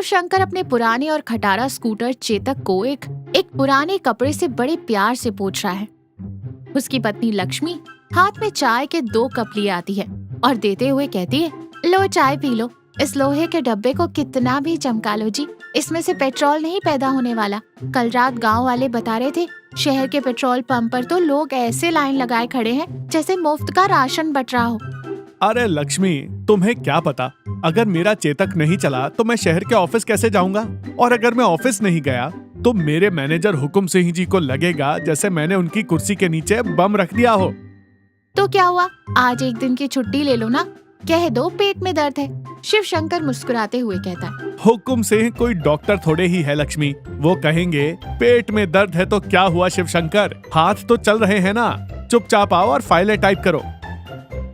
शिवशंकर अपने पुराने और खटारा स्कूटर चेतक को एक पुराने कपड़े से बड़े प्यार से पोंछ रहा है। उसकी पत्नी लक्ष्मी हाथ में चाय के 2 कप लिए आती है और देते हुए कहती है, लो चाय पी लो। इस लोहे के डब्बे को कितना भी चमका लो जी, इसमें से पेट्रोल नहीं पैदा होने वाला। कल रात गांव वाले बता रहे थे, शहर के पेट्रोल पंप पर तो लोग ऐसे लाइन लगाए खड़े हैं जैसे मुफ्त का राशन बट रहा हो। अरे लक्ष्मी, तुम्हें क्या पता, अगर मेरा चेतक नहीं चला तो मैं शहर के ऑफिस कैसे जाऊंगा, और अगर मैं ऑफिस नहीं गया तो मेरे मैनेजर हुकुम सिंह जी को लगेगा जैसे मैंने उनकी कुर्सी के नीचे बम रख दिया हो। तो क्या हुआ, आज एक दिन की छुट्टी ले लो ना, कह दो पेट में दर्द है। शिवशंकर मुस्कुराते हुए कहता है, हुकुम सिंह कोई डॉक्टर थोड़े ही है लक्ष्मी, वो कहेंगे पेट में दर्द है तो क्या हुआ शिवशंकर, हाथ तो चल रहे हैं ना, चुपचाप आओ और फाइलें टाइप करो।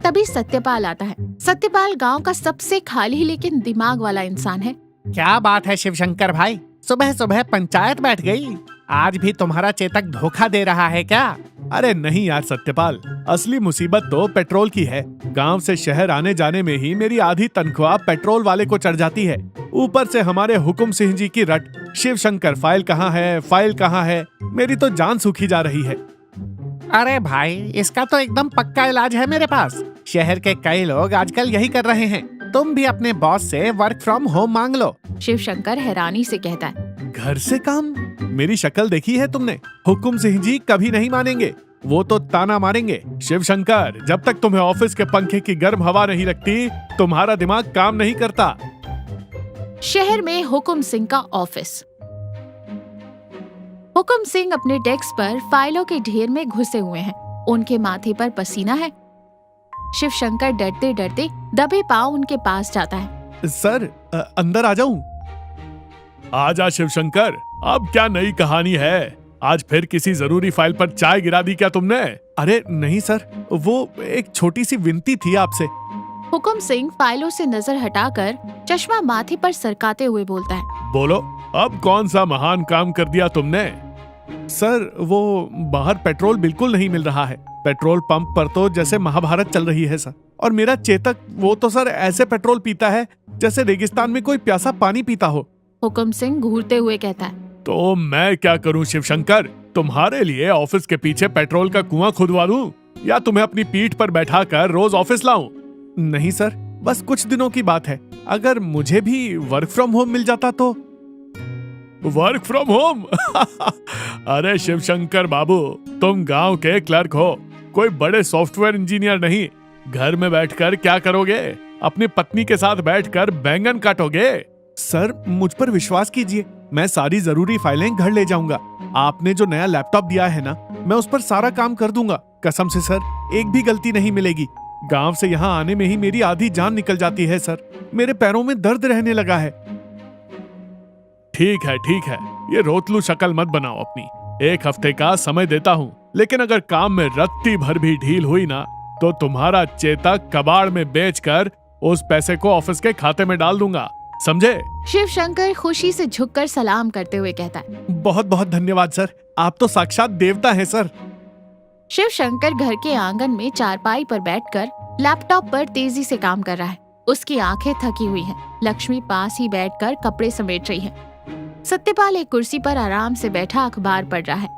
तभी सत्यपाल आता है। सत्यपाल गांव का सबसे खाली लेकिन दिमाग वाला इंसान है। क्या बात है शिवशंकर भाई, सुबह सुबह पंचायत बैठ गई। आज भी तुम्हारा चेतक धोखा दे रहा है क्या? अरे नहीं यार सत्यपाल, असली मुसीबत तो पेट्रोल की है। गांव से शहर आने जाने में ही मेरी आधी तनख्वाह पेट्रोल वाले को चढ़ जाती है। ऊपर से हमारे हुकुम सिंह जी की रट, शिवशंकर फाइल कहाँ है, फाइल कहाँ है, मेरी तो जान सूखी जा रही है। अरे भाई, इसका तो एकदम पक्का इलाज है मेरे पास। शहर के कई लोग आजकल यही कर रहे हैं। तुम भी अपने बॉस से वर्क फ्रॉम होम मांग लो। शिवशंकर हैरानी से कहता है, घर से काम? मेरी शक्ल देखी है तुमने? हुकुम सिंह जी कभी नहीं मानेंगे, वो तो ताना मारेंगे। शिवशंकर, जब तक तुम्हें ऑफिस के पंखे की गर्म हवा नहीं लगती, तुम्हारा दिमाग काम नहीं करता। शहर में हुकुम सिंह का ऑफिस। हुकुम सिंह अपने डेस्क पर फाइलों के ढेर में घुसे हुए हैं। उनके माथे पर पसीना है। शिवशंकर डरते डरते दबे पांव उनके पास जाता है। सर, अंदर आ जाऊं? आजा शिवशंकर, अब क्या नई कहानी है? आज फिर किसी जरूरी फाइल पर चाय गिरा दी क्या तुमने? अरे नहीं सर, वो एक छोटी सी विनती थी आपसे। हुकुम सिंह फाइलों से नजर हटाकर चश्मा माथे पर सरकाते हुए बोलता है, बोलो, अब कौन सा महान काम कर दिया तुमने? सर, वो बाहर पेट्रोल बिल्कुल नहीं मिल रहा है। पेट्रोल पंप पर तो जैसे महाभारत चल रही है सर। और मेरा चेतक, वो तो सर ऐसे पेट्रोल पीता है जैसे रेगिस्तान में कोई प्यासा पानी पीता हो। हुकुम सिंह घूरते हुए कहता है, तो मैं क्या करूं शिवशंकर? तुम्हारे लिए ऑफिस के पीछे पेट्रोल का कुआं खुदवा दूं, या तुम्हें अपनी पीठ पर बैठा कर रोज ऑफिस लाऊं? नहीं सर, बस कुछ दिनों की बात है। अगर मुझे भी वर्क फ्रॉम होम मिल जाता तो। Work from home? अरे शिवशंकर बाबू, तुम गांव के क्लर्क हो, कोई बड़े सॉफ्टवेयर इंजीनियर नहीं। घर में बैठकर क्या करोगे? अपनी पत्नी के साथ बैठकर बैंगन काटोगे? सर, मुझ पर विश्वास कीजिए, मैं सारी जरूरी फाइलें घर ले जाऊंगा। आपने जो नया लैपटॉप दिया है ना, मैं उस पर सारा काम कर दूंगा। कसम से सर, एक भी गलती नहीं मिलेगी। गांव से यहाँ आने में ही मेरी आधी जान निकल जाती है सर। मेरे पैरों में दर्द रहने लगा है। ठीक है, ये रोतलू शक्ल मत बनाओ अपनी। 1 हफ्ते का समय देता हूँ, लेकिन अगर काम में रत्ती भर भी ढील हुई ना, तो तुम्हारा चेतक कबाड़ में बेचकर उस पैसे को ऑफिस के खाते में डाल दूंगा, समझे? शिवशंकर खुशी से झुककर सलाम करते हुए कहता है, बहुत बहुत धन्यवाद सर, आप तो साक्षात देवता हैं सर। शिवशंकर घर के आंगन में चारपाई पर बैठकर लैपटॉप पर तेजी से काम कर रहा है। उसकी आंखें थकी हुई हैं। लक्ष्मी पास ही बैठकर कपड़े समेट रही है। सत्यपाल एक कुर्सी पर आराम से बैठा अखबार पढ़ रहा है।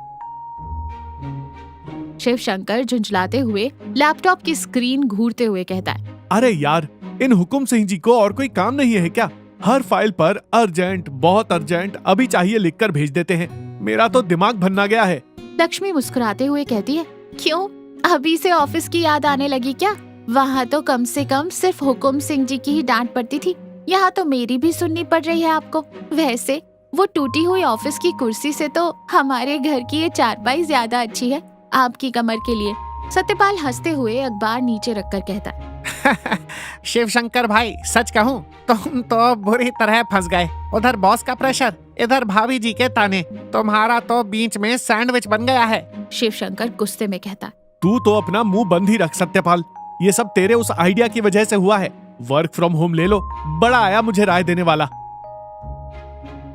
शिवशंकर झुंझलाते हुए लैपटॉप की स्क्रीन घूरते हुए कहता है, अरे यार, इन हुकुम सिंह जी को और कोई काम नहीं है क्या? हर फाइल पर अर्जेंट, बहुत अर्जेंट, अभी चाहिए लिखकर भेज देते हैं। मेरा तो दिमाग भन्ना गया है। लक्ष्मी मुस्कुराते हुए कहती है, क्यों, अभी से ऑफिस की याद आने लगी क्या? वहाँ तो कम से कम सिर्फ हुकुम सिंह जी की ही डांट पड़ती थी, यहाँ तो मेरी भी सुननी पड़ रही है आपको। वैसे वो टूटी हुई ऑफिस की कुर्सी से तो हमारे घर की ये चारपाई ज्यादा अच्छी है आपकी कमर के लिए। सत्यपाल हंसते हुए अखबार नीचे रखकर कहता है, शिवशंकर भाई, सच कहूँ तुम तो बुरी तरह फंस गए। उधर बॉस का प्रेशर, इधर भाभी जी के ताने, तुम्हारा तो बीच में सैंडविच बन गया है। शिवशंकर गुस्से में कहता, तू तो अपना मुंह बंद ही रख सत्यपाल, ये सब तेरे उस आइडिया की वजह से हुआ है। वर्क फ्रॉम होम ले लो, बड़ा आया मुझे राय देने वाला।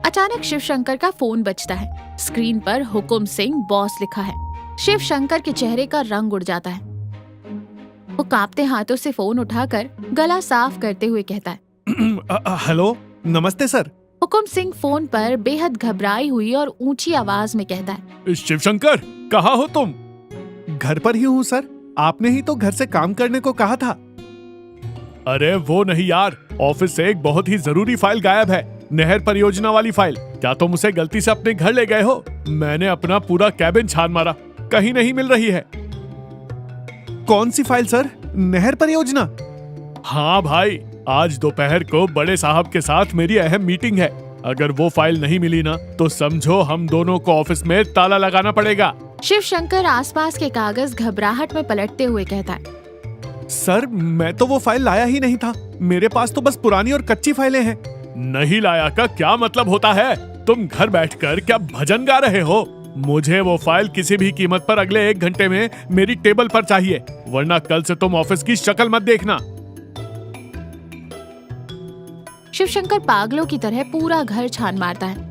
अचानक शिवशंकर का फोन बजता है। स्क्रीन पर हुकुम सिंह बॉस लिखा है। शिवशंकर के चेहरे का रंग उड़ जाता है। वो कांपते हाथों से फोन उठाकर गला साफ करते हुए कहता है, हेलो, नमस्ते सर। हुकुम सिंह फोन पर बेहद घबराई हुई और ऊंची आवाज में कहता है, शिवशंकर, कहाँ हो तुम? घर पर ही हूँ सर, आपने ही तो घर से काम करने को कहा था। अरे वो नहीं यार, ऑफिस से एक बहुत ही जरूरी फाइल गायब है, नहर परियोजना वाली फाइल। क्या तुम उसे गलती से अपने घर ले गए हो? मैंने अपना पूरा कैबिन छान मारा, कहीं नहीं मिल रही है। कौन सी फाइल सर? नहर परियोजना? हाँ भाई, आज दोपहर को बड़े साहब के साथ मेरी अहम मीटिंग है। अगर वो फाइल नहीं मिली ना तो समझो हम दोनों को ऑफिस में ताला लगाना पड़ेगा। शिवशंकर आसपास के कागज घबराहट में पलटते हुए कहता है, सर मैं तो वो फाइल लाया ही नहीं था, मेरे पास तो बस पुरानी और कच्ची फाइलें हैं। नहीं लाया का क्या मतलब होता है? तुम घर बैठकर क्या भजन गा रहे हो? मुझे वो फाइल किसी भी कीमत पर अगले 1 घंटे में मेरी टेबल पर चाहिए, वरना कल से तुम ऑफिस की शक्ल मत देखना। शिवशंकर पागलों की तरह पूरा घर छान मारता है,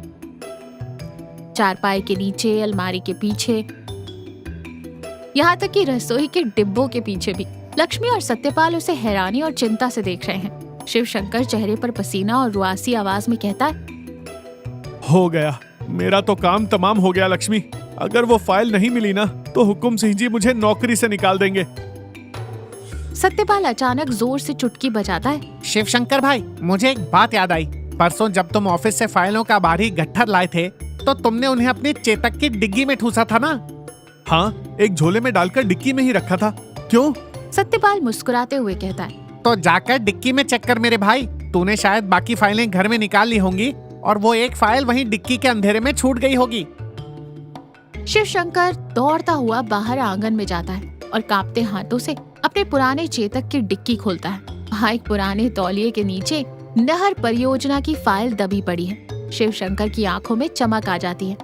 चारपाई के नीचे, अलमारी के पीछे, यहाँ तक कि रसोई के डिब्बों के पीछे भी। लक्ष्मी और सत्यपाल उसे हैरानी और चिंता से देख रहे हैं। शिवशंकर चेहरे पर पसीना और रुआसी आवाज में कहता है, हो गया, मेरा तो काम तमाम हो गया लक्ष्मी। अगर वो फाइल नहीं मिली ना तो हुकुम सिंह जी मुझे नौकरी से निकाल देंगे। सत्यपाल अचानक जोर से चुटकी बजाता है। शिवशंकर भाई, मुझे एक बात याद आई। परसों जब तुम ऑफिस से फाइलों का भारी गट्ठर लाए थे तो तुमने उन्हें अपनी चेतक की डिग्गी में ठूसा था ना? हाँ, एक झोले में डालकर डिक्की में ही रखा था। क्यों? सत्यपाल मुस्कुराते हुए कहता है, तो जाकर डिक्की में चेक कर मेरे भाई, तूने शायद बाकी फाइलें घर में निकाल ली होंगी और वो एक फाइल वहीं डिक्की के अंधेरे में छूट गई होगी। शिवशंकर दौड़ता हुआ बाहर आंगन में जाता है और कांपते हाथों से अपने पुराने चेतक की डिक्की खोलता है। वहाँ एक पुराने तौलिए के नीचे नहर परियोजना की फाइल दबी पड़ी है। शिवशंकर की आंखों में चमक आ जाती है।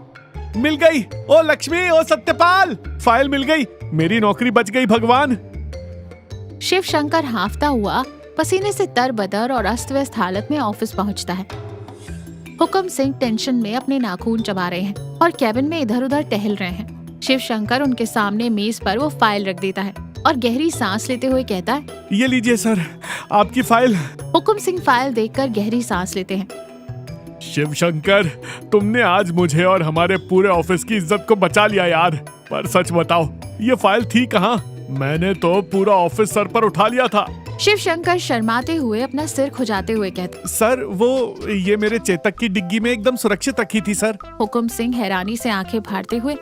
मिल गई! ओ लक्ष्मी, ओ सत्यपाल, फाइल मिल गई, मेरी नौकरी बच गई भगवान। शिवशंकर हांफता हुआ पसीने से तरबतर और अस्त व्यस्त हालत में ऑफिस पहुंचता है। हुकुम सिंह टेंशन में अपने नाखून चबा रहे हैं और कैबिन में इधर उधर टहल रहे हैं। शिवशंकर उनके सामने मेज पर वो फाइल रख देता है और गहरी सांस लेते हुए कहता है, ये लीजिए सर, आपकी फाइल। हुकुम सिंह फाइल देखकर गहरी सांस लेते हैं। शिवशंकर, तुमने आज मुझे और हमारे पूरे ऑफिस की इज्जत को बचा लिया यार। पर सच बताओ, ये फाइल थी कहाँ? मैंने तो पूरा ऑफिस सर पर उठा लिया था। शिवशंकर शर्माते हुए अपना सिर खुजाते हुए कहते, सर वो ये मेरे चेतक की डिग्गी में एकदम सुरक्षित रखी थी सर। हुकुम सिंह हैरानी से आंखें फाड़ते हुए,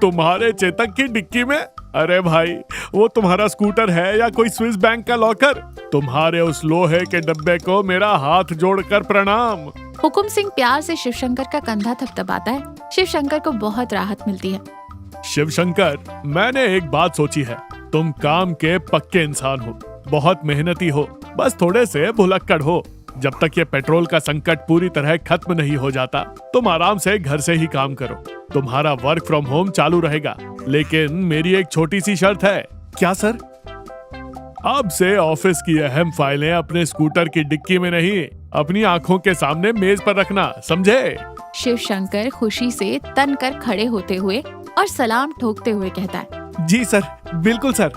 तुम्हारे चेतक की डिक्की में? अरे भाई, वो तुम्हारा स्कूटर है या कोई स्विस बैंक का लॉकर? तुम्हारे उस लोहे के डब्बे को मेरा हाथ जोड़कर प्रणाम। हुकुम सिंह प्यार से शिवशंकर का कंधा थपथपाता है। शिवशंकर को बहुत राहत मिलती है। शिवशंकर, मैंने एक बात सोची है। तुम काम के पक्के इंसान हो, बहुत मेहनती हो, बस थोड़े से भुलक्कड़ हो। जब तक ये पेट्रोल का संकट पूरी तरह खत्म नहीं हो जाता, तुम आराम से घर से ही काम करो। तुम्हारा वर्क फ्रॉम होम चालू रहेगा, लेकिन मेरी एक छोटी सी शर्त है। क्या सर? अब से ऑफिस की अहम फाइलें अपने स्कूटर की डिक्की में नहीं, अपनी आंखों के सामने मेज पर रखना, समझे? शिवशंकर खुशी से तन कर खड़े होते हुए और सलाम ठोकते हुए कहता है, जी सर, बिल्कुल सर।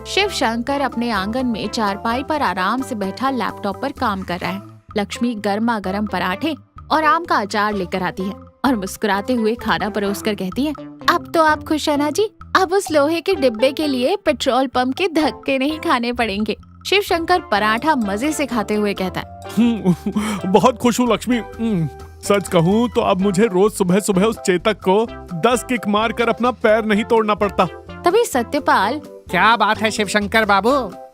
शिवशंकर अपने आंगन में चारपाई पर आराम से बैठा लैपटॉप पर काम कर रहा है। लक्ष्मी गर्मा गर्म पराठे और आम का अचार लेकर आती है और मुस्कुराते हुए खाना परोसकर कहती है, अब तो आप खुश है ना जी? अब उस लोहे के डिब्बे के लिए पेट्रोल पंप के धक्के नहीं खाने पड़ेंगे। शिवशंकर पराठा मजे से खाते हुए कहता है, बहुत खुश हूँ लक्ष्मी। सच कहूँ तो अब मुझे रोज सुबह सुबह उस चेतक को 10 किक मार कर अपना पैर नहीं तोड़ना पड़ता। तभी सत्यपाल, क्या बात है शिवशंकर बाबू,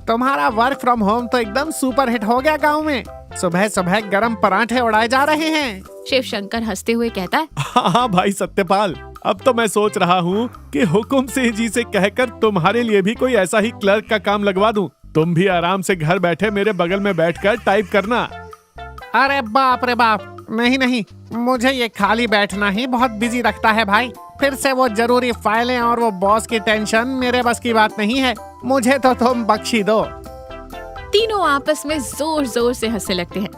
तुम्हारा वर्क फ्रॉम होम तो एकदम सुपर हिट हो गया गांव में। सुबह सुबह गरम पराठे उड़ाए जा रहे हैं। शिवशंकर हंसते हुए कहता है, हाँ भाई सत्यपाल, अब तो मैं सोच रहा हूँ कि हुकुम सिंह जी से कहकर तुम्हारे लिए भी कोई ऐसा ही क्लर्क का काम लगवा दूं। तुम भी आराम से घर बैठे मेरे बगल में बैठकर टाइप करना। अरे बाप रे बाप, नहीं नहीं, मुझे ये खाली बैठना ही बहुत बिजी रखता है भाई। फिर से वो जरूरी फाइलें और वो बॉस की टेंशन मेरे बस की बात नहीं है। मुझे तो तुम बख्शी दो। तीनों आपस में जोर जोर से हंसने लगते हैं।